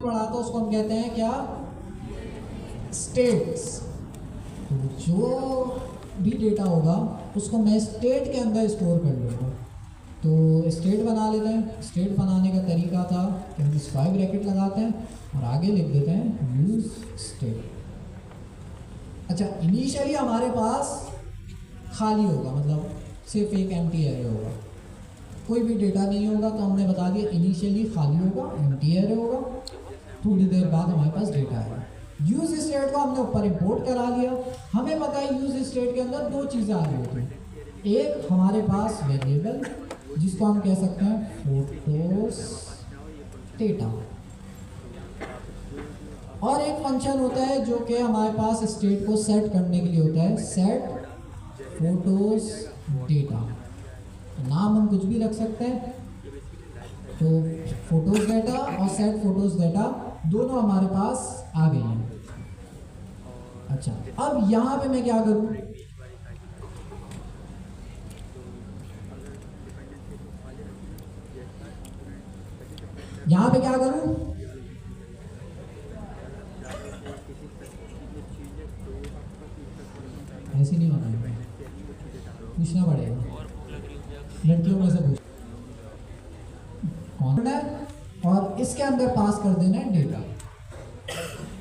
पढ़ा था उसको हम कहते हैं क्या, स्टेट्स। तो जो भी डेटा होगा उसको मैं स्टेट के अंदर स्टोर कर लूँगा। तो स्टेट बना लेते हैं। स्टेट बनाने का तरीका था कि हम स्क्वायर ब्रैकेट लगाते हैं और आगे लिख देते हैं यूज स्टेट। अच्छा, इनिशियली हमारे पास खाली होगा, मतलब सिर्फ एक एम्प्टी एरे होगा, कोई भी डेटा नहीं होगा। तो हमने बता दिया इनिशियली खाली होगा, एम्प्टी एरे होगा, थोड़ी देर बाद हमारे पास डेटा आएगा। यूज स्टेट को हमने ऊपर इंपोर्ट करा लिया। हमें पता है यूज स्टेट के अंदर दो चीज़ें आ रही होती हैं। एक हमारे पास वेरिएबल जिसको हम कह सकते हैं फोटोस डेटा, और एक फंक्शन होता है जो कि हमारे पास स्टेट को सेट करने के लिए होता है, सेट फोटोस डेटा। नाम हम कुछ भी रख सकते हैं। तो फोटोज डेटा और सेट फोटोज डेटा दोनों हमारे पास आ गए हैं। अच्छा, अब यहां पे मैं क्या करूं, यहां पे क्या करूं, ऐसे नहीं होना है, पूछना पड़ेगा लड़कियों में से पूछ कौन है, और इसके अंदर पास कर देना है डेटा।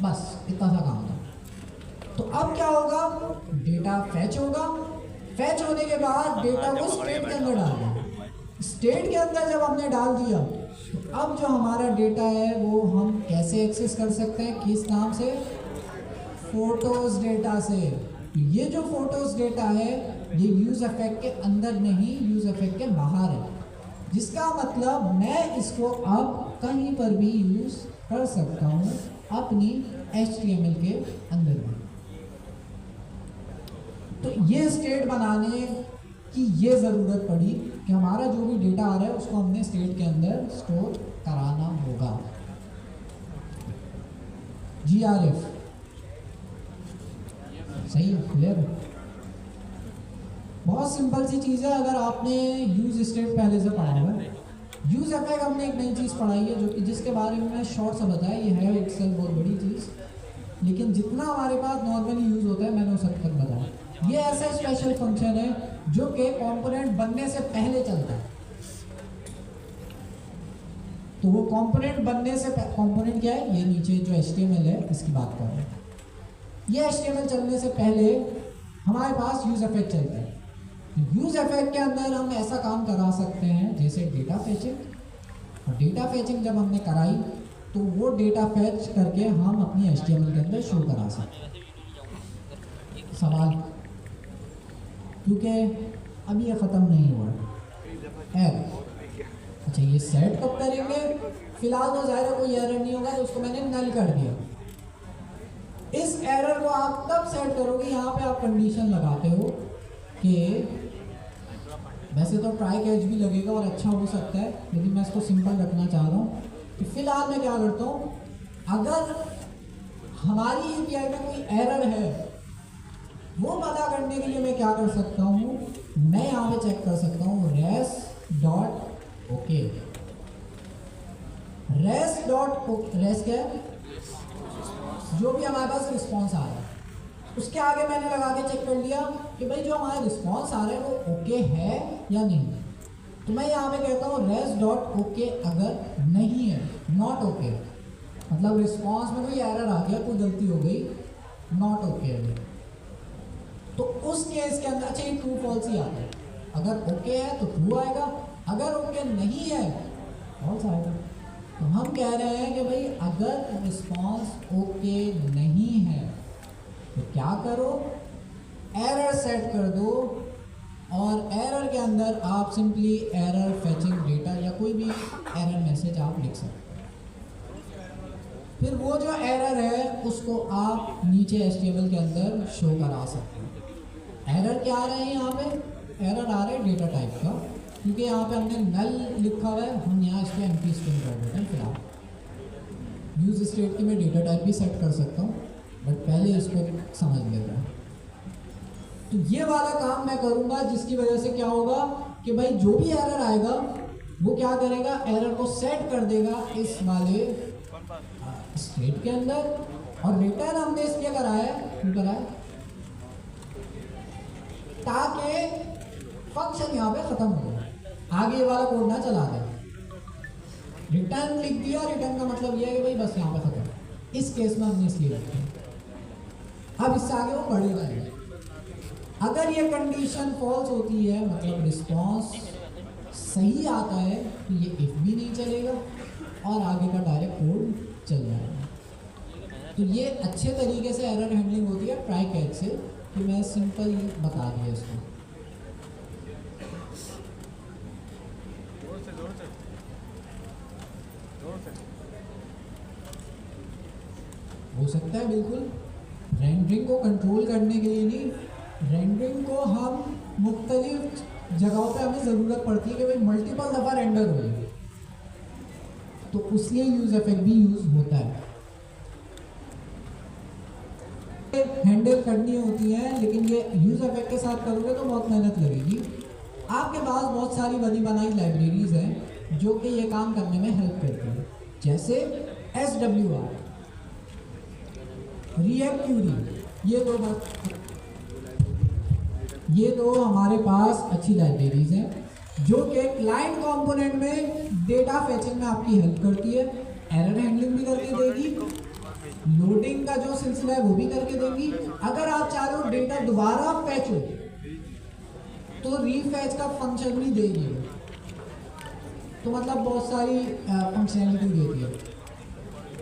बस इतना सा काम था। तो अब क्या होगा, डेटा फैच होगा। फैच होने के बाद डेटा को स्टेट के अंदर डाल दें। स्टेट के अंदर जब हमने डाल दिया तो अब जो हमारा डेटा है वो हम कैसे एक्सेस कर सकते हैं, किस नाम से, फोटोज डेटा से। ये जो फोटोज डेटा है ये यूज इफेक्ट के अंदर नहीं, यूज इफेक्ट के बाहर है, जिसका मतलब मैं इसको अब कहीं पर भी यूज कर सकता हूँ अपनी HTML के अंदर भी। तो ये स्टेट बनाने की ये ज़रूरत पड़ी कि हमारा जो भी डेटा आ रहा है उसको हमने स्टेट के अंदर स्टोर कराना होगा। GRF सही, क्लियर। बहुत सिंपल सी चीज़ है। अगर आपने यूज स्टेट पहले से पढ़ा हुआ है, यूज इफेक्ट हमने एक नई चीज़ पढ़ाई है जो कि जिसके बारे में मैं शॉर्ट सा बताया। ये है एक्सेल बहुत बड़ी चीज़, लेकिन जितना हमारे पास नॉर्मली यूज़ होता है मैंने उस हद तक बताया। ये ऐसा स्पेशल फंक्शन है जो कि कंपोनेंट बनने से पहले चलता है। तो वो कंपोनेंट बनने से, कंपोनेंट क्या है, ये नीचे जो HTML है इसकी बात कर रहे हैं। ये HTML चलने से पहले हमारे पास यूज इफेक्ट चलता है। यूज इफेक्ट के अंदर हम ऐसा काम करा सकते हैं जैसे डेटा फैचिंग। और डेटा फैचिंग जब हमने कराई तो वो डेटा फैच करके हम अपनी HTML के अंदर शो करा सकते हैं। सवाल, क्योंकि अभी ये ख़त्म नहीं हुआ है। अच्छा, ये सेट कब करेंगे, फिलहाल तो ज़ाहिर है कोई एरर नहीं होगा तो उसको मैंने नल कर दिया। इस एरर को आप तब सेट करोगे, यहाँ पे आप कंडीशन लगाते हो कि वैसे तो ट्राई कैच भी लगेगा और अच्छा हो सकता है, लेकिन मैं इसको सिंपल रखना चाह रहा हूँ। तो फिलहाल मैं क्या करता हूँ, अगर हमारी API में कोई एरर है वो पता करने के लिए मैं क्या कर सकता हूँ, मैं यहाँ पे चेक कर सकता हूँ res.ok। res क्या है, जो भी हमारे पास रिस्पॉन्स आ रहा है उसके आगे मैंने लगा के चेक कर लिया कि भाई जो हमारा रिस्पॉन्स आ रहा है वो ओके है या नहीं। तो मैं यहाँ पे कहता हूँ res.ok अगर नहीं है, नॉट ओके, मतलब रिस्पॉन्स में कोई एरर आ गया, कोई गलती हो गई, नॉट ओके है। तो उस केस के अंदर अच्छा ये ट्रू फॉल्स ही आता है। अगर ओके है तो ट्रू आएगा, अगर ओके नहीं है फॉल्स आएगा। तो हम कह रहे हैं कि भाई अगर रिस्पॉन्स ओके नहीं है तो क्या करो, एरर सेट कर दो, और एरर के अंदर आप सिंपली एरर फेचिंग डेटा या कोई भी एरर मैसेज आप लिख सकते हैं। फिर वो जो एरर है उसको आप नीचे HTML के अंदर शो करा सकते हैं। एरर क्या आ रहे हैं, यहाँ पे एरर आ रहे हैं डेटा टाइप का, क्योंकि यहाँ पे हमने नल लिखा हुआ है, हम यहाँ इसको एम्प्टी स्ट्रिंग कर देते हैं। फिलहाल यूज स्टेट की मैं डेटा टाइप भी सेट कर सकता हूँ, बट पहले इसको समझ लेते हैं। तो ये वाला काम मैं करूँगा, जिसकी वजह से क्या होगा कि भाई जो भी एरर आएगा वो क्या करेगा, एरर को सेट कर देगा इस वाले स्टेट के अंदर, और रिटर्न हमने इसलिए कराया, क्यों कराया, ताकि फंक्शन यहाँ पे खत्म हो जाए, आगे वाला कोड ना चला दे। रिटर्न लिख दिया, रिटर्न का मतलब ये है कि भाई बस यहाँ पे खत्म। इस केस में हमने इसलिए रखा। अब इससे आगे वो बढ़ेगा नहीं। अगर ये कंडीशन फॉल्स होती है, मतलब रिस्पॉन्स सही आता है, तो ये इफ भी नहीं चलेगा और आगे का डायरेक्ट कोड चल जाएगा। तो ये अच्छे तरीके से एरर हैंडलिंग होती है ट्राई कैच से, कि मैं सिंपल बता दिया इसको। हो सकता है बिल्कुल। रेंडरिंग को कंट्रोल करने के लिए नहीं, रेंडरिंग को हम मुख्तलिफ जगहों पे हमें ज़रूरत पड़ती है कि भाई मल्टीपल दफ़ा रेंडर हो, तो उसलिए यूज इफेक्ट भी यूज होता है। हैंडल करनी होती है, लेकिन ये यूज इफेक्ट के साथ करोगे तो बहुत मेहनत लगेगी। आपके पास बहुत सारी बनी बनाई लाइब्रेरीज हैं जो कि ये काम करने में हेल्प करती है, जैसे SWR, रिएक्ट क्यूरी, ये दो हमारे पास अच्छी लाइब्रेरीज हैं जो कि क्लाइंट कंपोनेंट में डेटा फेचिंग में आपकी हेल्प करती है, एरर हैंडलिंग भी करके देगी, लोडिंग का जो सिलसिला है वो भी करके देंगी। अगर आप चाह रहे हो डेटा दोबारा फेच हो तो रीफेच का फंक्शन भी देगी, तो मतलब बहुत सारी फंक्शनैलिटी देती है।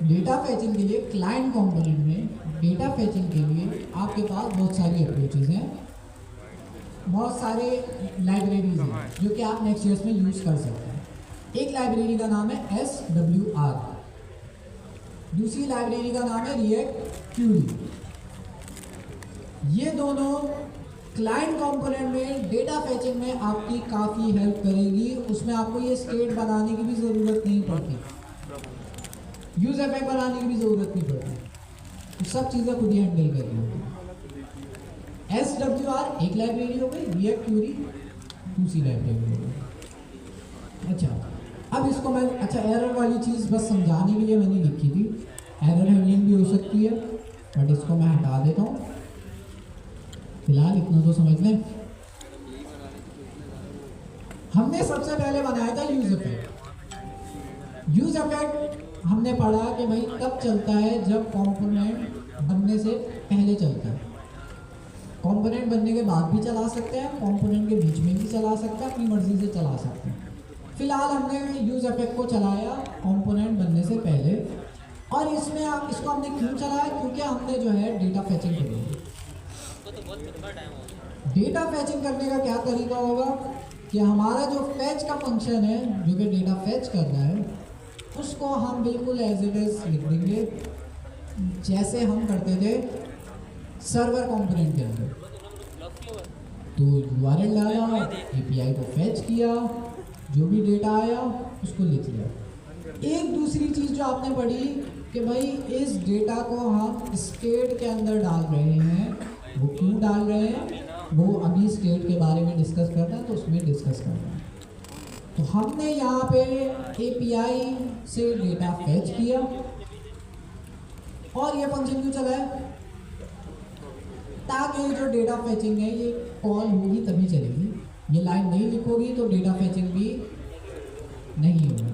डेटा फेचिंग के लिए क्लाइंट कंपोनेंट में डेटा फेचिंग के लिए आपके पास बहुत सारी अप्रोचेज हैं, बहुत सारे लाइब्रेरीज हैं जो कि आप नेक्स्ट ईयर्स में यूज़ कर सकते हैं। एक लाइब्रेरी का नाम है SWR, दूसरी लाइब्रेरी का नाम है रिएक्ट क्यूरी। ये दोनों क्लाइंट कंपोनेंट में डेटा फेचिंग में आपकी काफ़ी हेल्प करेगी। उसमें आपको ये स्टेट बनाने की भी ज़रूरत नहीं पड़ती, यूज इफेक्ट बनाने की भी ज़रूरत नहीं पड़ती, तो सब चीज़ें खुद ही हैंडल कर रही होगी। SWR एक लाइब्रेरी हो गई, रिएक्ट क्यूरी दूसरी लाइब्रेरी हो गई। अच्छा, अब इसको मैं एरर वाली चीज़ बस समझाने के लिए मैंने लिखी थी। एरर हैंडलिंग भी हो सकती है, बट इसको मैं हटा देता हूँ, फिलहाल इतना तो समझ लें। हमने सबसे पहले बनाया था यूज इफेक्ट। यूज इफेक्ट हमने पढ़ा कि भाई तब चलता है जब कंपोनेंट बनने से पहले चलता है। कंपोनेंट बनने के बाद भी चला सकते हैं, कंपोनेंट के बीच में भी चला सकते हैं, अपनी मर्जी से चला सकते हैं। फिलहाल हमने यूज इफेक्ट को चलाया कंपोनेंट बनने से पहले, और इसमें इसको हमने क्यों चलाया, क्योंकि हमने जो है डेटा फेचिंग करनी है। डेटा फेचिंग करने का क्या तरीका होगा कि हमारा जो फेच का फंक्शन है जो कि डेटा फेच कर रहा है, उसको हम बिल्कुल एज इट इज लिख देंगे जैसे हम करते थे सर्वर कंपोनेंट के अंदर। तो URL डाला, API को फेच किया, जो भी डेटा आया उसको लिख लिया। एक दूसरी चीज़ जो आपने पढ़ी कि भाई इस डेटा को हम स्टेट के अंदर डाल रहे हैं, वो क्यों डाल रहे हैं, वो अभी स्टेट के बारे में डिस्कस करना है तो उसमें डिस्कस करना है। तो हमने यहाँ पे API से डेटा फेच किया, और ये फंक्शन क्यों चला है, ताकि जो डेटा फेचिंग है ये कॉल होगी तभी चलेगी, ये लाइन नहीं लिखोगी तो डेटा फेचिंग भी नहीं होगी।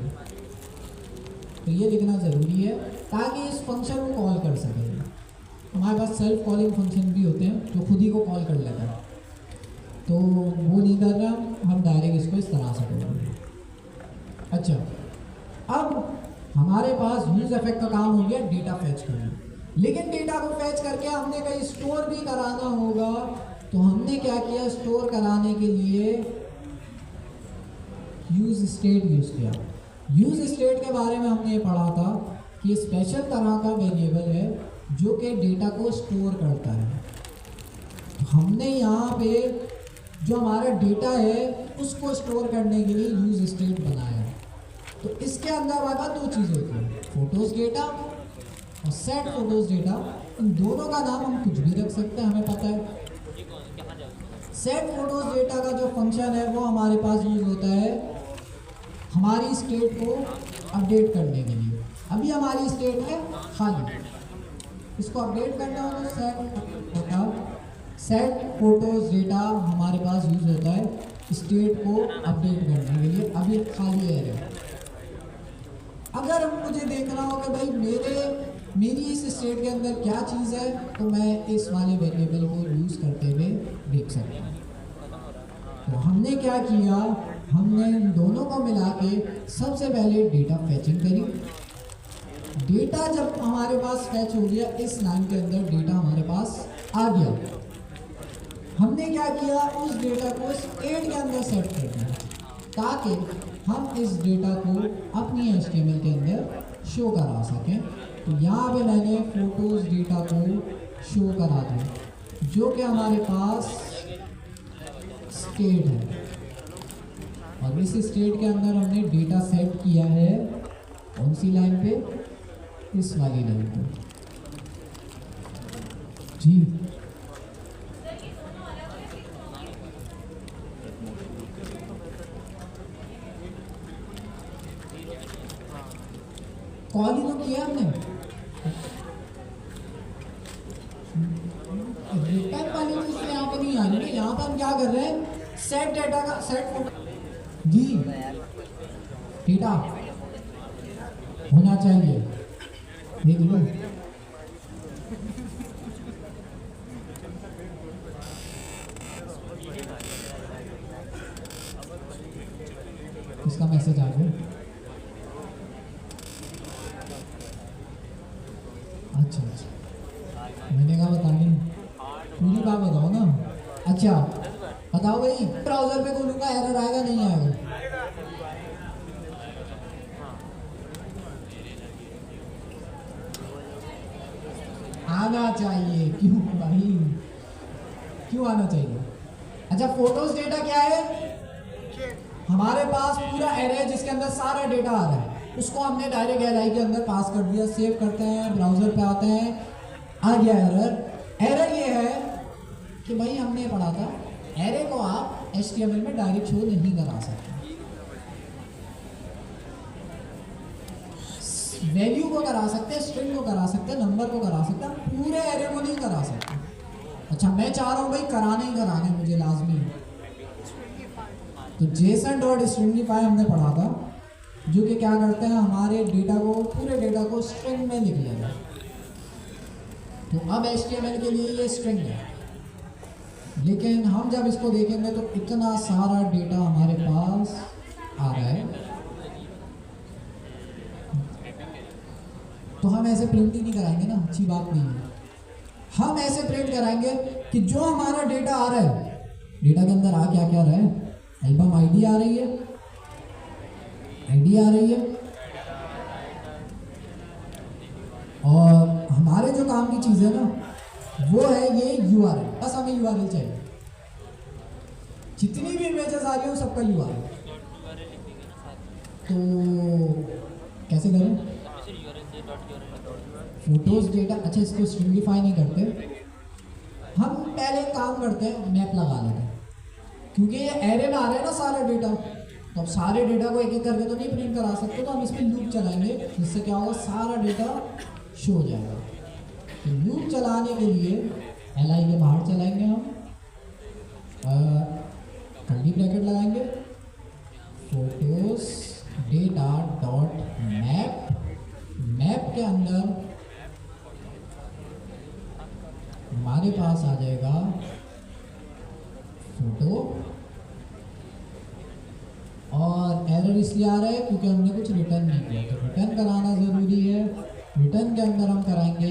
तो ये लिखना ज़रूरी है ताकि इस फंक्शन को कॉल कर सके। हमारे पास सेल्फ कॉलिंग फंक्शन भी होते हैं जो खुद ही को कॉल कर लेता है, तो वो नहीं कर रहा, हम डायरेक्ट इसको इस तरह से करेंगे। अच्छा, अब हमारे पास यूज इफेक्ट का काम हो गया डेटा फेच करना, लेकिन डेटा को फेच करके हमने कहीं स्टोर भी कराना होगा। तो हमने क्या किया, स्टोर कराने के लिए यूज स्टेट यूज किया। यूज स्टेट के बारे में हमने ये पढ़ा था कि स्पेशल तरह का वेरिएबल है जो कि डेटा को स्टोर करता है। तो हमने यहाँ पे जो हमारा डेटा है उसको स्टोर करने के लिए यूज स्टेट बनाया। तो इसके अंदर हमारे दो चीज़ें होती हैं, फोटोज डेटा और सेट फोटोज डेटा। इन दोनों का नाम हम कुछ भी रख सकते हैं, हमें पता है। सेट फोटोज डेटा का जो फंक्शन है वो हमारे पास यूज होता है हमारी स्टेट को अपडेट करने के लिए। अभी हमारी स्टेट है खाली, इसको अपडेट करना हो तो सेट फोटोज डेटा हमारे पास यूज होता है स्टेट को अपडेट करने के लिए। अभी खाली है। अगर मुझे देखना हो कि भाई मेरी इस स्टेट के अंदर क्या चीज़ है, तो मैं इस वाले वेरिएबल को यूज़ करते हुए देख सकता हूँ। तो हमने क्या किया, हमने इन दोनों को मिला के सबसे पहले डेटा फेचिंग करी। डेटा जब हमारे पास फैच हो गया, इस लाइन के अंदर डेटा हमारे पास आ गया, हमने क्या किया, उस डेटा को स्टेट के अंदर सेट कर दिया ताकि हम इस डेटा को अपनी HTML के अंदर शो करा सकें। तो यहाँ पे मैंने फोटोज डेटा को शो करा दिया जो कि हमारे पास स्टेट है, और इस स्टेट के अंदर हमने डेटा सेट किया है कौन सी लाइन पे, इस वाली लाइन पे जी। कॉल ही तो किया हमने, रिटर्न वाली चीज तो यहाँ पे नहीं आ रही है। यहाँ पर हम क्या कर रहे हैं, सेट डेटा का सेट जी डेटा होना चाहिए, देख लो इसका मैसेज आ गया। अच्छा मैंने कहा बता नहीं, पूरी बात बताओ ना। अच्छा बताओ भाई, ब्राउजर पे खोलूंगा एरर आएगा नहीं आएगा? आना चाहिए, क्यों भाई क्यों आना चाहिए? अच्छा फोटोज डेटा क्या है, हमारे पास पूरा एरे है जिसके अंदर सारा डेटा आ रहा है, उसको हमने डायरेक्ट LI के अंदर पास कर दिया। सेव करते हैं, ब्राउज़र पे आते हैं, आ गया एरर। एरर ये है कि भाई हमने पढ़ा था एरे को आप HTML में डायरेक्ट शो नहीं करा सकते, वैल्यू को करा सकते हैं, स्ट्रिंग को करा सकते हैं, नंबर को करा सकते हैं, पूरे एरे को नहीं करा सकते। अच्छा मैं चाह रहा हूँ भाई कराने ही कराने मुझे लाजमी, तो JSON.stringify हमने पढ़ा था जो कि क्या करते हैं, हमारे डेटा को, पूरे डेटा को स्ट्रिंग में लिख लेगा। तो अब HTML के लिए ये स्ट्रिंग है, लेकिन हम जब इसको देखेंगे तो इतना सारा डेटा हमारे पास आ रहा है, तो हम ऐसे प्रिंट ही नहीं कराएंगे ना, अच्छी बात नहीं है। हम ऐसे प्रिंट कराएंगे कि जो हमारा डेटा आ रहा है, डेटा के अंदर आ क्या क्या रहा है, एल्बम आईडी आ रही है, आईडी आ रही है, और हमारे जो काम की चीज़ है ना वो है ये URL। बस हमें URL चाहिए, जितनी भी इमेजेस आ रही हो सबका URL। तो कैसे करें, फोटोज डेटा, अच्छा इसको स्ट्रिंगिफाई नहीं करते, हम पहले काम करते हैं मैप लगा लेते हैं, क्योंकि ये एरे में आ रहा है ना सारा डेटा, तो अब सारे डेटा को एक एक करके तो नहीं प्रिंट करा सकते, तो हम इस पर लूप चलाएंगे जिससे क्या होगा, सारा डेटा शो हो जाएगा। तो लूप चलाने के लिए LI के बाहर चलाएंगे हम, कर्ली ब्रैकेट लगाएंगे, photos data dot map, map के अंदर हमारे पास आ जाएगा फोटो, और एरर इसलिए आ रहा है क्योंकि हमने कुछ रिटर्न नहीं किया, तो रिटर्न कराना ज़रूरी है। रिटर्न के अंदर हम कराएंगे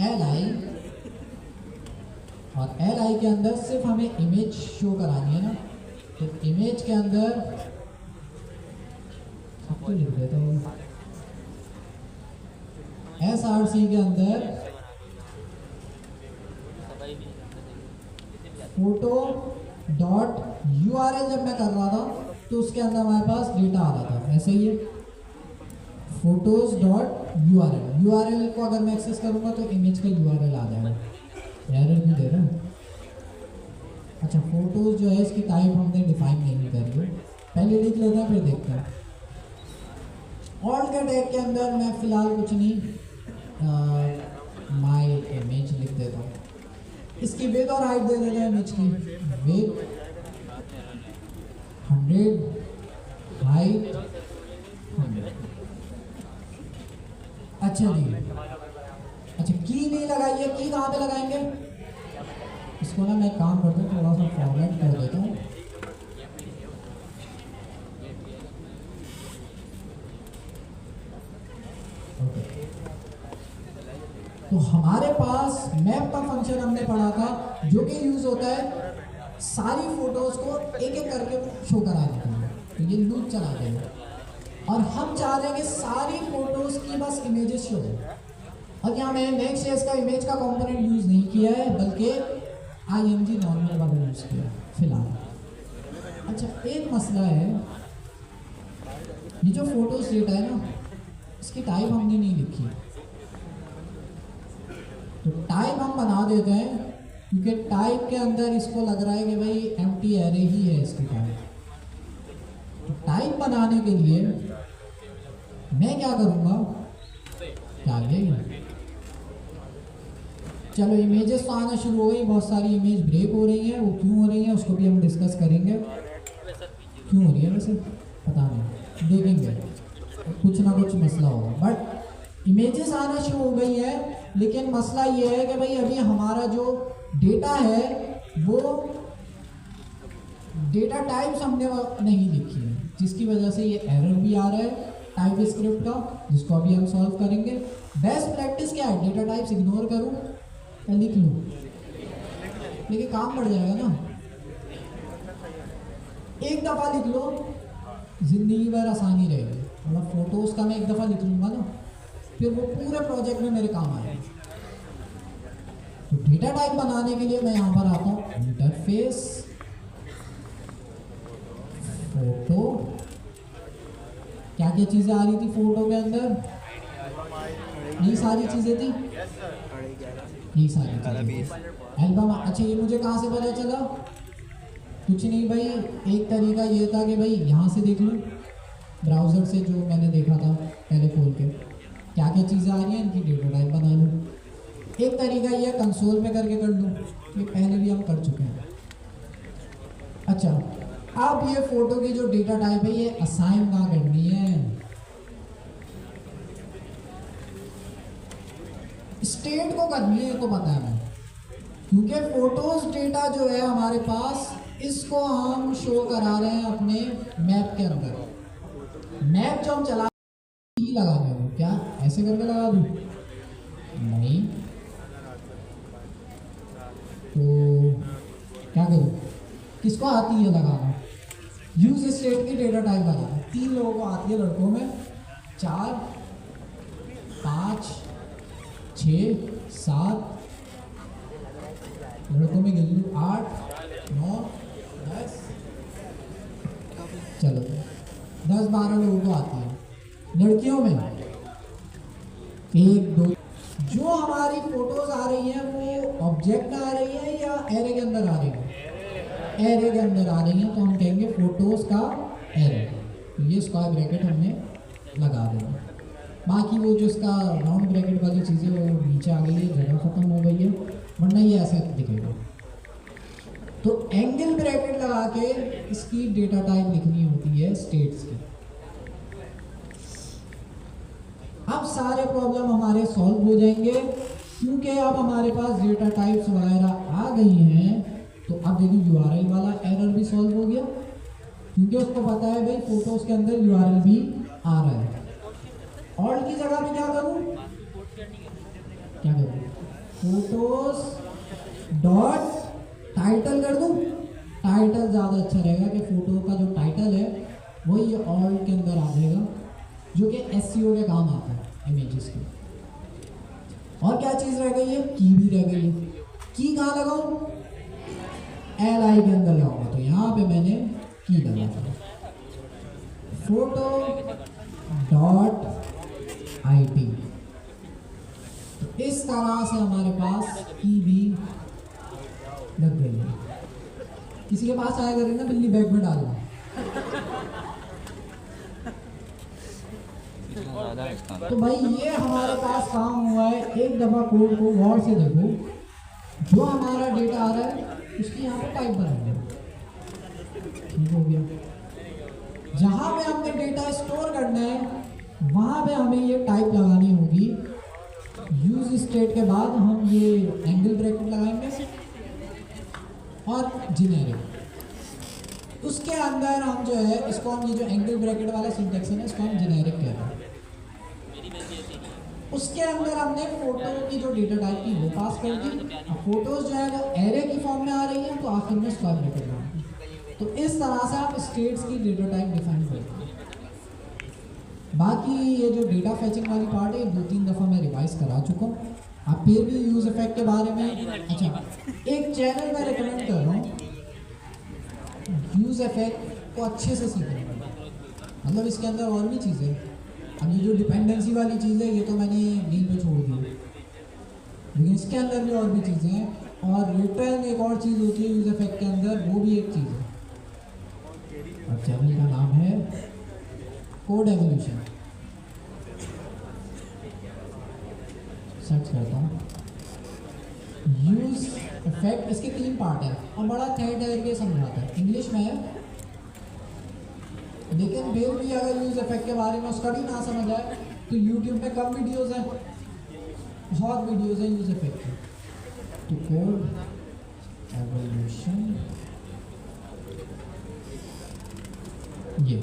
LI, और LI के अंदर सिर्फ हमें इमेज शो करानी है ना, तो इमेज के अंदर सबको लिख देता हूँ, SRC के अंदर फोटो डॉट URL जब मैं कर रहा था तो उसके अंदर हमारे पास डेटा आ रहा था, ऐसे ही है फोटोज डॉट URL को अगर मैं एक्सेस करूंगा तो इमेज का URL आ जाएगा, एरर नहीं दे रहा। अच्छा फोटोज जो है इसकी टाइप हमने डिफाइन नहीं करी है, पहले लिख लेते हैं फिर देखते हैं। ऑल्ट के टैग के अंदर मैं फिलहाल कुछ नहीं, माय इमेज लिख देता हूँ। इसकी विड्थ और हाइट दे देते हैं इमेज की, विड्थ 100, हाइट 100। अच्छा जी, अच्छा की नहीं लगाई है, की कहाँ पे लगाएंगे? इसको ना मैं काम करता हूँ, थोड़ा सा फॉर्मेट कर देता हूँ। तो हमारे पास मैप का फंक्शन हमने पढ़ा था जो कि यूज होता है सारी फोटोज को एक एक करके शो करा देता है। तो ये लूप चला देगा और हम चाह रहे हैं कि सारी फोटोज की बस इमेजेस शो हो। और यहाँ मैंने नेक्स्ट इसका इमेज का कंपोनेंट यूज नहीं किया है, बल्कि IMG नॉर्मल वाला यूज किया फिलहाल। अच्छा, एक मसला है, ये जो फोटोज डेटा है ना, इसकी टाइप हमने नहीं लिखी। तो टाइप हम बना देते हैं, क्योंकि टाइप के अंदर इसको लग रहा है कि भाई एम्प्टी एरे ही है इसकी टाइप। तो टाइप बनाने के लिए मैं क्या करूँगा, क्या ये चलो इमेजेस तो आना शुरू हो गई, बहुत सारी इमेज ब्रेक हो रही हैं, वो क्यों हो रही हैं उसको भी हम डिस्कस करेंगे। क्यों हो रही है वैसे पता नहीं, देखेंगे, कुछ ना कुछ मसला होगा। बट इमेजेस आना शुरू हो गई है, लेकिन मसला ये है कि भाई अभी हमारा जो डेटा है वो डेटा टाइप्स हमने नहीं लिखी है, जिसकी वजह से ये एरर भी आ रहा है टाइप स्क्रिप्ट का, जिसको अभी हम सॉल्व करेंगे। बेस्ट प्रैक्टिस क्या है, डेटा टाइप्स इग्नोर करूं या लिख लूं, लेकिन काम बढ़ जाएगा ना। एक दफ़ा लिख लो, जिंदगी भर आसानी रहेगी। मतलब फोटोज का मैं एक दफ़ा लिख लूंगा ना, फिर वो पूरे प्रोजेक्ट में मेरे काम आएगा। तो डेटा टाइप बनाने के लिए मैं यहाँ पर आता हूँ, इंटरफेस फोटो। क्या क्या चीज़ें आ रही थी फोटो के अंदर, यही सारी चीज़ें थी, यही सारी चीज़ें एल्बम। अच्छा, ये मुझे कहाँ से पता चला? कुछ नहीं भाई, एक तरीका ये था कि भाई यहाँ से देख लूँ ब्राउज़र से, जो मैंने देखा था पहले खोल के, क्या क्या चीज़ें आ रही हैं इनकी डेटा टाइप बना लूँ। एक तरीका ये कंसोल पे करके कर लूँ, ये पहले भी हम कर चुके हैं। अच्छा, अब ये फोटो की जो डेटा टाइप है ये असाइन कहाँ करनी है, स्टेट को करनी है, तो पता है मैं, क्योंकि फोटोज डेटा जो है हमारे पास, इसको हम शो करा रहे हैं अपने मैप के अंदर। मैप जो हम चला लगा रहे हो, क्या ऐसे करके लगा दूँ? नहीं, तो क्या करूँ, किसको आती है लगाना? यूज स्टेट की डेटा टाइप लगाना 3 लोगों को आती है, लड़कों में 4, 5, 6, 7, लड़कों में गिन लूँ 8, 9, 10, चलो 10, 12 लोगों को आती है। लड़कियों में 1, 2। जो हमारी फोटोज आ रही हैं वो ऑब्जेक्ट में आ रही है या एरे के अंदर आ रही है? एरे के अंदर आ रही है, तो हम कहेंगे फोटोज का एरे। तो ये स्क्वायर ब्रैकेट हमने लगा देना। बाकी वो जो इसका राउंड ब्रैकेट वाली चीज़ें वो नीचे आ गई है, जगह ख़त्म हो गई है, वरना ये ऐसे दिखेगा। तो एंगल ब्रैकेट लगा के इसकी डेटा टाइप लिखनी होती है स्टेट्स की। अब सारे प्रॉब्लम हमारे सॉल्व हो जाएंगे, क्योंकि अब हमारे पास डेटा टाइप्स वगैरह आ गई हैं। तो अब देखिए URL वाला एरर भी सॉल्व हो गया, क्योंकि उसको पता है भाई फोटोज के अंदर URL भी आ रहा है। ऑल्ट की जगह पे क्या करूं, क्या करूं, फोटोज डॉट टाइटल कर दूं। टाइटल ज़्यादा अच्छा रहेगा कि फोटो का जो टाइटल है वही ऑल्ट के अंदर आ जाएगा, जो कि SEO के काम आता है इमेजेस के। और क्या चीज़ रह गई है, की भी रह गई है। की कहाँ लगाऊं, LI के अंदर लगाऊंगा, तो यहाँ पे मैंने की लगा दिया, फोटो डॉट IP। तो इस तरह से हमारे पास की भी लग गई है। किसी के पास आया करें ना बिल्ली बैग में डालना, तो भाई ये हमारे पास काम हुआ है। एक दफ़ा कोड को गौर से देखो, जो हमारा डेटा आ रहा है उसकी यहाँ पे टाइप बनाएंगे, ठीक हो गया। जहाँ पे हमने डेटा स्टोर करना है वहाँ पे हमें ये टाइप लगानी होगी। यूज स्टेट के बाद हम ये एंगल ब्रैकेट लगाएंगे और जेनेरिक। उसके अंदर हम जो है इसको हम ये जो एंगल ब्रैकेट वाला सिंटेक्स है ना इसको हम जेनेरिक कहते हैं। उसके अंदर हमने फोटो की जो डेटा टाइप की वो पास कर दी। अब फोटोज जो है वो एरे की फॉर्म में आ रही है तो आखिर में स्क्वायर ब्रैकेट लगाएंगे। तो इस तरह से आप स्टेट्स की डेटा टाइप डिफाइन करते हैं। बाकी ये जो डेटा फैचिंग वाली पार्ट है 2-3 दफ़ा मैं रिवाइज करा चुका हूँ। आप फिर भी यूज इफेक्ट के बारे में अच्छा एक चैनल मैं रिकमेंड कर रहा हूँ, यूज इफेक्ट को अच्छे से सीखने का। मतलब इसके अंदर और भी चीज़ें, अब ये जो डिपेंडेंसी वाली चीज़ है ये तो मैंने यहीं पे छोड़ दी, लेकिन इसके अंदर भी और भी चीज़ें हैं। और रिटर्न एक और चीज़ होती है यूज इफेक्ट के अंदर, वो भी एक चीज़ है। और चैनल का नाम है कोड एवोल्यूशन। सर्च करता हूँ यूज इफेक्ट। इसके 3 पार्ट है और बड़ा ठहर ठहर के समझाता है, इंग्लिश में है, लेकिन फिर भी अगर यूज इफेक्ट के बारे में उसका भी ना समझ आए तो यूट्यूब पे कम वीडियोस हैं, बहुत वीडियोस हैं यूज इफेक्ट की। तो कोड एवोल्यूशन ये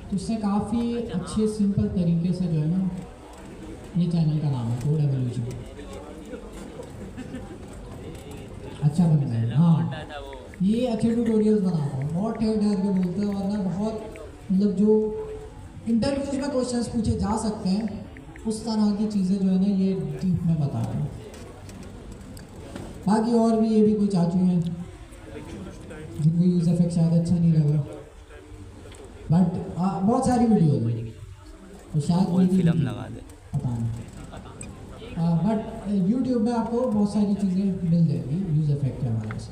तो इससे काफ़ी अच्छे सिंपल तरीके से जो है ना, ये चैनल का नाम है कोड एवोल्यूशन। अच्छा बन रहा है। हाँ ये अच्छे ट्यूटोरियल्स बनाता हूँ, बहुत ठहर ठहर के बोलते हैं, वरना बहुत मतलब जो इंटरव्यूज में क्वेश्चंस पूछे जा सकते हैं उस तरह की चीज़ें जो है ना ये डीप में बता रहा हूँ। बाकी और भी ये भी कोई चाचू हैं जिनको यूज इफेक्ट शायद अच्छा नहीं लगा, बट बहुत सारी वीडियो है तो शायद फिल्म लगा दे पता नहीं, बट यूट्यूब में आपको बहुत सारी चीज़ें मिल जाएगी यूज इफेक्ट के हवाले से।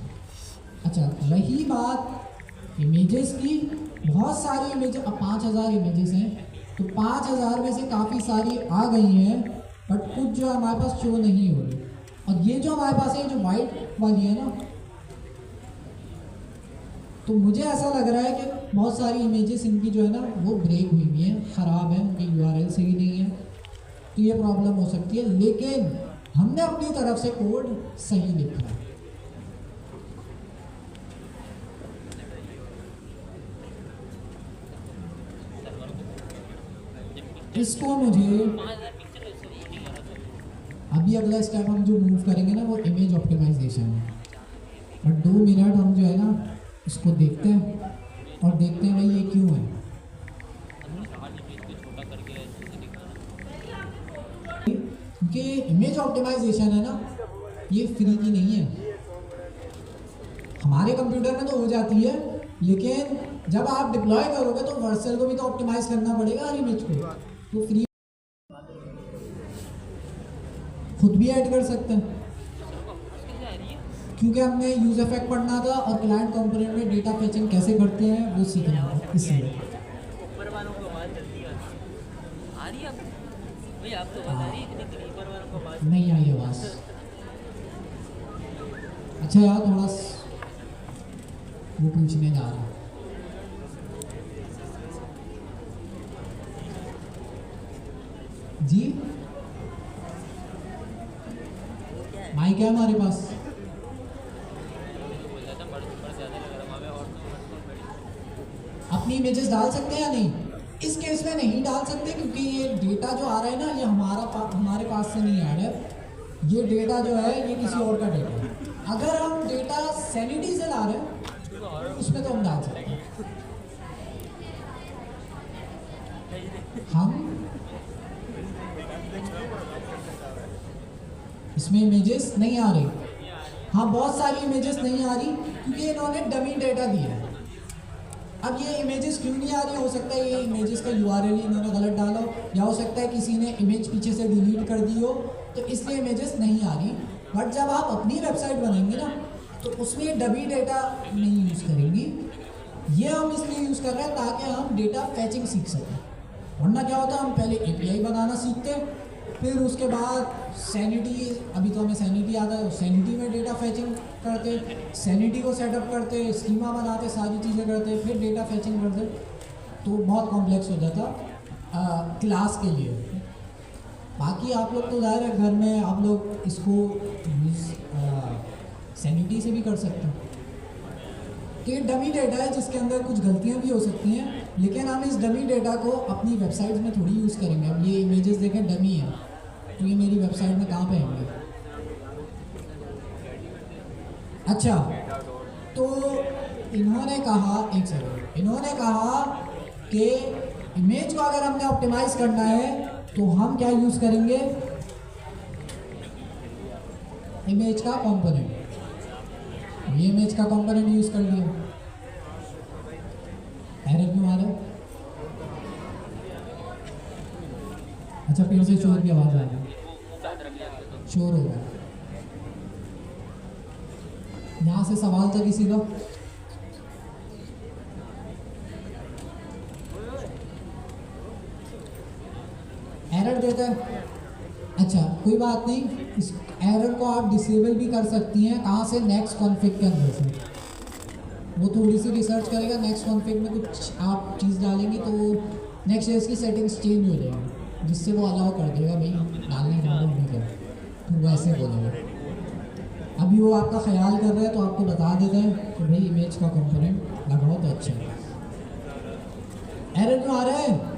अच्छा रही बात इमेजेस की, बहुत सारी इमेज, अब 5000 इमेजेस हैं तो 5000 में से काफ़ी सारी आ गई हैं, बट कुछ जो हमारे पास शो नहीं हो रही। और ये जो हमारे पास है जो वाइट वाली है ना, तो मुझे ऐसा लग रहा है कि बहुत सारी इमेजेस इनकी जो है ना वो ब्रेक हुई हुई हैं, ख़राब है, उनकी URL सही नहीं है, तो ये प्रॉब्लम हो सकती है। लेकिन हमने अपनी तरफ से कोड सही लिखा है। इसको मुझे अभी अगला स्टेप हम जो मूव करेंगे ना वो इमेज ऑप्टिमाइजेशन है। और 2 मिनट हम जो है ना इसको देखते हैं और देखते हैं भाई ये क्यों है। क्योंकि इमेज ऑप्टिमाइजेशन है ना ये फ्री की नहीं है। हमारे कंप्यूटर में तो हो जाती है, लेकिन जब आप डिप्लॉय करोगे तो वर्सल को भी तो ऑप्टिमाइज करना पड़ेगा हर इमेज को, तो फ्री खुद भी ऐड कर सकते हैं। क्योंकि हमने यूज इफेक्ट पढ़ना था और क्लाइंट कंपोनेंट में डेटा फैचिंग कैसे करते हैं वो सीखना था, इसलिए ऊपर वालों को आवाज जल्दी आ रही है भाई, आप तो बता रही है कि ऊपर वालों को आवाज नहीं आई आवाज। अच्छा यार थोड़ा वो पूछने जा रहा जी, माइक है हमारे पास। अपनी इमेजेस डाल सकते हैं या नहीं? इस केस में नहीं डाल सकते क्योंकि ये डेटा जो आ रहा है ना ये हमारे पास से नहीं आ रहा है। ये डेटा जो है ये किसी और का डेटा है। अगर हम डेटा सैनिटी से ला रहे हैं उसमें तो हम डाल सकते हैं। हम इसमें इमेजेस नहीं आ रही। हाँ बहुत सारी इमेजेस नहीं आ रही क्योंकि इन्होंने डमी डेटा दिया है। अब ये इमेजेस क्यों नहीं आ रही? हो सकता है ये इमेजेस का URL ही इन्होंने गलत डाला हो, या हो सकता है किसी ने इमेज पीछे से डिलीट कर दी हो, तो इसलिए इमेजेस नहीं आ रही। बट जब आप अपनी वेबसाइट बनाएंगे ना तो उसमें डमी डेटा नहीं यूज़ करेंगी, ये हम इसलिए यूज़ कर रहे हैं ताकि हम डेटा फैचिंग सीख सकें। वरना क्या होता है, हम पहले API बनाना सीखते, फिर उसके बाद सैनिटी, अभी तो हमें सैनिटी आता है, सैनिटी में डेटा फैचिंग करते, सैनिटी को सेटअप करते, स्कीमा बनाते, सारी चीज़ें करते, फिर डेटा फैचिंग करते, तो बहुत कॉम्प्लेक्स हो जाता क्लास के लिए। बाकी आप लोग तो ज़ाहिर है घर में आप लोग इसको सैनिटी से भी कर सकते हैं। ये डमी डेटा है जिसके अंदर कुछ गलतियां भी हो सकती हैं, लेकिन हम इस डमी डेटा को अपनी वेबसाइट में थोड़ी यूज़ करेंगे। अब ये इमेजेस देखें डमी है, तो ये मेरी वेबसाइट में कहाँ पे आएंगे? अच्छा, तो इन्होंने कहा, एक सेकंड, इन्होंने कहा कि इमेज को अगर हमने ऑप्टिमाइज करना है तो हम क्या यूज़ करेंगे? इमेज का कंपोनेंट। ये इमेज का कंपोनेंट यूज़ कर लिया। एरर क्यों आ रहा है? अच्छा, फिर से शोर की आवाज़ आ रही है, शोर हो गया। यहाँ से सवाल था किसी का? एरर देता है? अच्छा, कोई बात नहीं, इस एरर को आप डिसेबल भी कर सकती हैं। कहाँ से? नेक्स्ट कॉन्फ़िग के अंदर से। वो थोड़ी सी रिसर्च करेगा, नेक्स्ट कॉन्फ़िग में कुछ आप चीज़ डालेंगी तो नेक्स्ट जेएस की सेटिंग्स चेंज हो जाएगी, जिससे वो अलाउ कर देगा भाई डालने का नहीं कर, तो वो ऐसे बोलेगा। अभी वो आपका ख्याल कर रहा है तो आपको बता देता है कि भाई इमेज का कंपोनेंट लगाओ तो अच्छा है। एरर क्यों आ रहा है?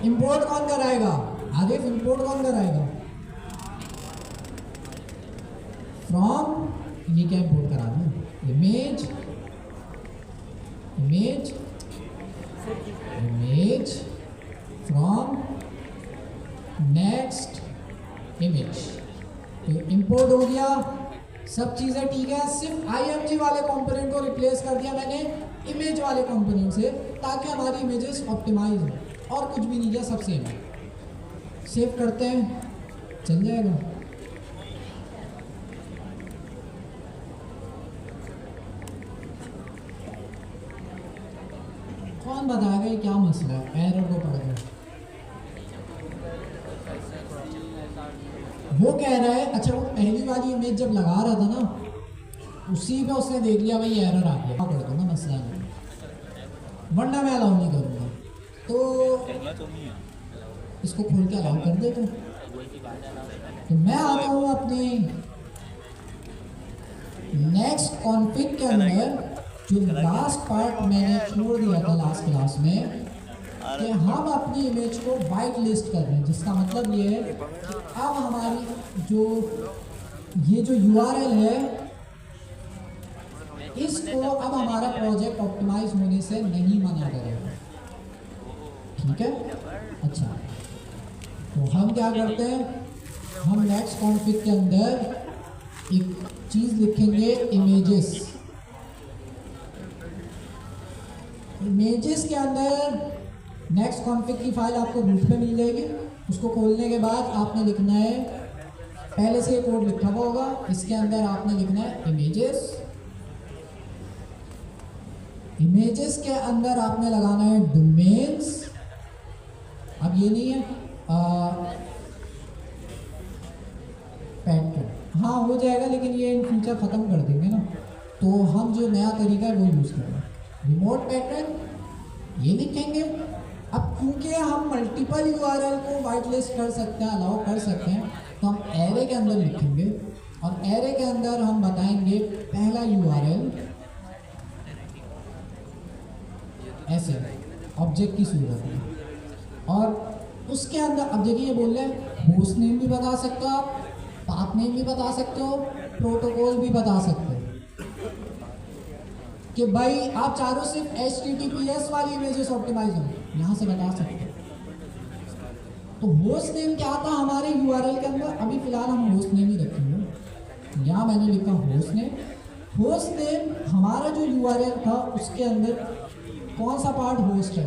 इंपोर्ट कौन कराएगा? आरिफ, इंपोर्ट कौन कराएगा? फ्रॉम, ये क्या इंपोर्ट करा दूँ? Image, image, image from next image. तो इंपोर्ट हो गया, सब चीज़ें ठीक है। सिर्फ IMG वाले कंपोनेंट को रिप्लेस कर दिया मैंने इमेज वाले कंपोनेंट से, ताकि हमारी इमेजेस ऑप्टिमाइज हो, और कुछ भी नहीं किया, सब सेम है। सेव करते हैं, चल जाएगा। कौन बताएगा ये क्या मसला है? एरर को पढ़ गया, वो कह रहा है। अच्छा, वो पहली वाली इमेज जब लगा रहा था ना, उसी पे उसने देख लिया भाई एरर आ गया, पढ़ दो ना, मसला नहीं, वरना मैं अलाउ नहीं करूँगा। तो इसको खोल के अलाउ कर दे। तो मैं आता हूँ अपने नेक्स्ट कॉन्फ़िग के अंदर, जो लास्ट पार्ट मैंने छोड़ दिया था लास्ट क्लास में, कि हम अपनी इमेज को वाइट लिस्ट कर रहे हैं, जिसका मतलब ये है कि अब हमारी जो ये जो URL है, इसको अब हमारा प्रोजेक्ट ऑप्टिमाइज होने से नहीं मना करेगा। ठीक है? अच्छा, तो हम क्या करते हैं, हम नेक्स्ट कॉन्फ़िग के अंदर एक चीज़ लिखेंगे, इमेजेस। इमेजेस के अंदर नेक्स्ट कॉन्फ़िग की फाइल आपको रूट पे मिल जाएगी। उसको खोलने के बाद आपने लिखना है, पहले से कोड लिखा हुआ होगा, इसके अंदर आपने लिखना है इमेजेस। इमेजेस के अंदर आपने लगाना है डोमेन्स। अब ये नहीं है पैटर्न, हाँ हो जाएगा, लेकिन ये इन फ्यूचर ख़त्म कर देंगे ना, तो हम जो नया तरीका है वो यूज़ करेंगे। रिमोट पैटर्न ये लिखेंगे। अब क्योंकि हम मल्टीपल URL को वाइट लिस्ट कर सकते हैं, अलाउ कर सकते हैं, तो हम एरे के अंदर लिखेंगे, और एरे के अंदर हम बताएंगे पहला URL ऐसे ऑब्जेक्ट की सूरत में, और उसके अंदर अब देखिए ये बोल रहे हैं होस्ट नेम भी बता सकते हो आप, पाथ नेम भी बता सकते हो, प्रोटोकॉल भी बता सकते हो, कि भाई आप चारों सिर्फ HTTPS वाली इमेजेस ऑप्टिमाइज हो, यहाँ से बता सकते हो। तो होस्ट नेम क्या था हमारे URL के अंदर? अभी फिलहाल हम होस्ट नेम ही रखेंगे। यहाँ मैंने लिखा होस्ट नेम। होस्ट नेम हमारा जो URL था उसके अंदर कौन सा पार्ट होस्ट है?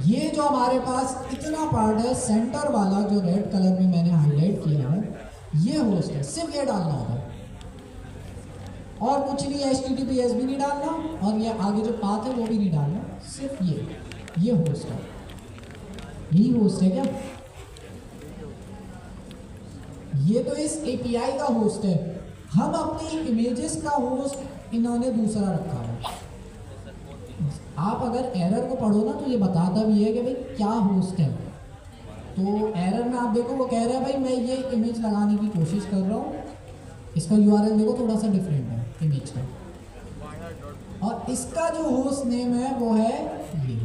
ये जो हमारे पास इतना पार्ट है, सेंटर वाला जो रेड कलर में मैंने हाईलाइट किया है, ये होस्ट है। सिर्फ ये डालना होगा, और कुछ नहीं, HTTPS भी नहीं डालना और ये आगे जो पाथ है वो भी नहीं डालना, सिर्फ ये होस्ट है, यही होस्ट है क्या? ये तो इस API का होस्ट है, हम अपनी इमेजेस का होस्ट इन्होंने दूसरा रखा है। आप अगर एरर को पढ़ो ना तो ये बताता भी है कि भाई क्या होस्ट है। तो एरर में आप देखो वो कह रहा है भाई मैं ये इमेज लगाने की कोशिश कर रहा हूँ, इसका URL देखो थोड़ा सा डिफरेंट है इमेज का, और इसका जो होस्ट नेम है वो है ये।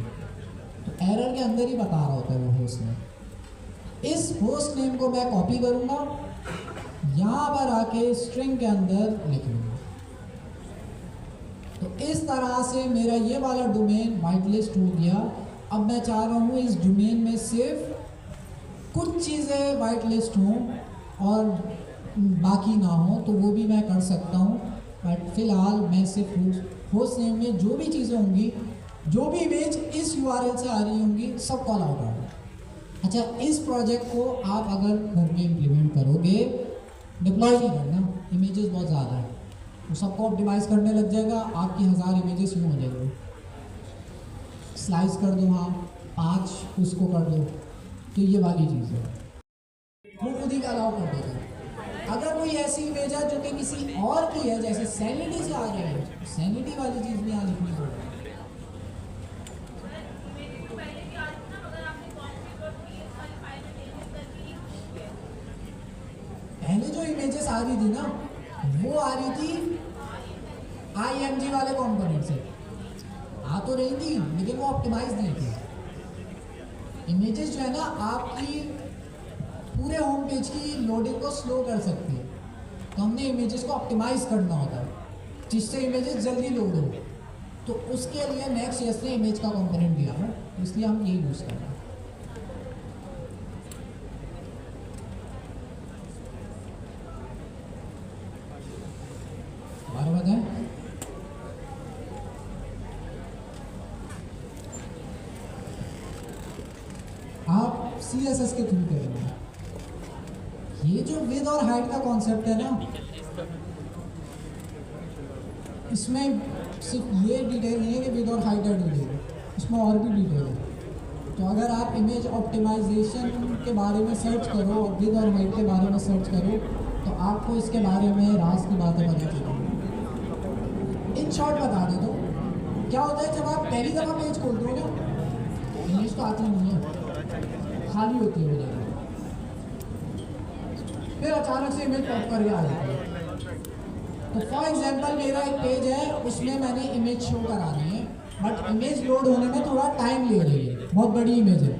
तो एरर के अंदर ही बता रहा होता है वो होस्ट नेम। इस होस्ट नेम को मैं कॉपी करूँगा, यहाँ पर आके स्ट्रिंग के अंदर लिख लूँगा। तो इस तरह से मेरा ये वाला डोमेन वाइट लिस्ट हो गया। अब मैं चाह रहा हूँ इस डोमेन में सिर्फ कुछ चीज़ें वाइट लिस्ट हों और बाकी ना हो, तो वो भी मैं कर सकता हूँ। बट फिलहाल मैं सिर्फ होस्ट नेम में जो भी चीज़ें होंगी, जो भी इमेज इस URL से आ रही होंगी, सब कॉल आउट होगा। अच्छा, इस प्रोजेक्ट को आप अगर घर में इम्प्लीमेंट करोगे, डिप्लॉय नहीं करना, इमेजेस बहुत ज़्यादा है, वो सबको ऑप्टिमाइज़ करने लग जाएगा, आपकी 1000 इमेजेस यूँ हो जाएगी। स्लाइस कर दो, हाँ 5 उसको कर दो, तो ये वाली चीज़ है, वो खुद ही अलाउ कर देगा। अगर कोई ऐसी इमेज है जो कि किसी और की है, जैसे सैनिटी से आ रही है, सैनिटी वाली चीज़ भी यहाँ लिखनी पड़ेगी। पहले जो इमेजेस आ रही थी ना, वो आ रही थी IMG वाले कंपोनेंट से, आ तो रही थी लेकिन वो ऑप्टिमाइज नहीं थी। इमेजेस जो है ना आपकी पूरे होम पेज की लोडिंग को स्लो कर सकती है, तो हमने इमेजेस को ऑप्टिमाइज करना होता है जिससे इमेजेस जल्दी लोड हो। तो उसके लिए नेक्स्ट.js ने इमेज का कंपोनेंट दिया है, इसलिए हम यही यूज़ कर रहे हैं। और बताएं, आप CSS के थ्रू करेंगे। ये जो विद और हाइट का कॉन्सेप्ट है ना, इसमें सिर्फ ये डिटेल नहीं है कि विद और हाइट है डिटेल, इसमें और भी डिटेल है। तो अगर आप इमेज ऑप्टिमाइजेशन के बारे में सर्च करो और विद और हाइट के बारे में सर्च करो, तो आपको इसके बारे में राज की बातें पता चलेंगी। इन शॉर्ट बता दे दो, क्या होता है जब आप पहली दफ़ा पेज खोलते हो ना, इमेज तो आती नहीं है, खाली होती है वो जगह, फिर अचानक से इमेज पॉप करके आ जाती है। तो फॉर एग्जांपल मेरा एक पेज है, उसमें मैंने इमेज शो करानी है, बट इमेज लोड होने में थोड़ा टाइम ले रही है, बहुत बड़ी इमेज है,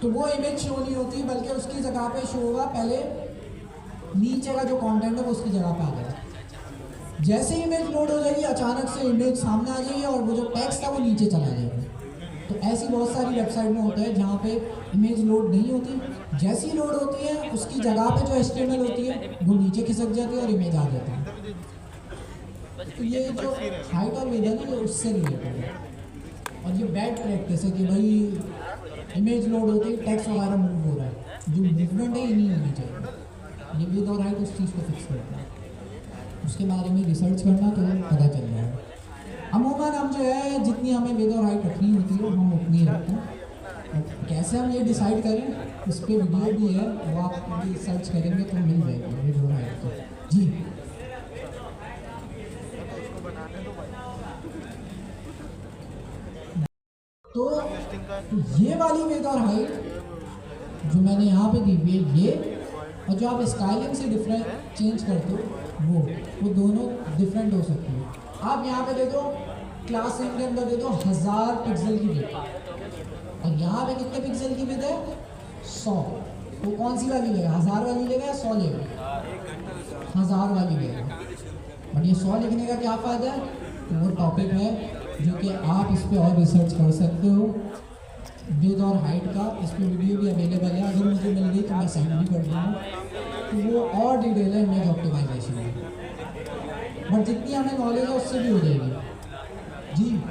तो वो इमेज शो नहीं होती, बल्कि उसकी जगह पे शो होगा पहले नीचे का जो कंटेंट है वो उसकी जगह पे आ जाएगा। जैसे ही इमेज लोड हो जाएगी, अचानक से इमेज सामने आ जाएगी और वो जो टेक्स्ट था वो नीचे चला जाएगा। तो ऐसी बहुत सारी वेबसाइट में होता है जहाँ पे इमेज लोड नहीं होती, जैसी ही लोड होती है उसकी जगह पे जो HTML होती है वो नीचे खिसक जाती है और इमेज आ जाती है। तो ये जो हाइट और विद है ना, ये उससे रिलेटेड है। और ये बैड प्रैक्टिस है कि भाई इमेज लोड होती है, टेक्स्ट वगैरह मूव हो रहा है, जो मूवमेंट है ये नहीं होनी चाहिए। ये विद और हाइट उस चीज़ को फिक्स करता है, उसके बारे में रिसर्च करना तो पता चल जाएगा। अमूमन हम जो है जितनी हमें विद और हाइट रखनी होती है हम उतनी ही रखते हैं। कैसे हम ये डिसाइड करें, इस पर वीडियो भी है, वो आप सर्च करेंगे तो मिल जाएगी विद और हाइट की। जी तो ये वाली विद और हाइट जो मैंने यहाँ पे दी ये, और जो आप स्टाइलिंग से डिफरेंट चेंज करते हो वो दोनों डिफरेंट हो सकती है। आप यहाँ पे दे दो क्लास नेम के अंदर दे दो 1000 पिक्सल की विड्थ, और यहाँ पे कितने पिक्सल की विड्थ है 100, तो कौन सी वाली लेगा, 1000 वाली लेगा या 100 लेगा, 1000 वाली लेगा। बट ये 100 लिखने का क्या फ़ायदा है, तो वो टॉपिक है जो कि आप इस पर और रिसर्च कर सकते हो, विद और हाइट का। इस पर वीडियो भी अवेलेबल है, अगर मुझे मिल गई तो मैं सेंड भी कर दूँगा, तो वो और डिटेल है इमेज ऑप्टिमाइजेशन में, बट जितनी हमें नॉलेज है उससे भी हो जाएगी। जी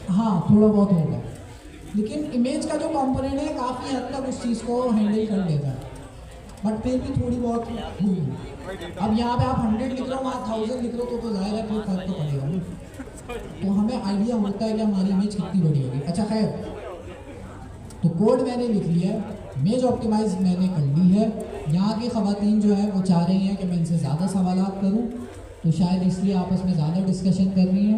हाँ, थोड़ा बहुत होगा, लेकिन इमेज का जो कंपोनेंट है काफ़ी हद तक उस चीज़ को हैंडल कर लेता है, बट फिर भी थोड़ी बहुत हुई। अब यहाँ पे आप 100 लिख रहे हो, वहाँ 1000 लिख रहे हो, तो जाहिर है फिर फर्क तो पड़ेगा ना। तो हमें आइडिया होता है कि हमारी इमेज कितनी बड़ी होगी। अच्छा खैर, तो कोड मैंने लिख लिया है, इमेज ऑप्टिमाइज मैंने कर ली है। यहाँ की ख़वातीन जो है वो चाह रही हैं कि मैं इनसे ज़्यादा सवालात करूँ, तो शायद इसलिए आपस में ज़्यादा डिस्कशन कर रही हैं।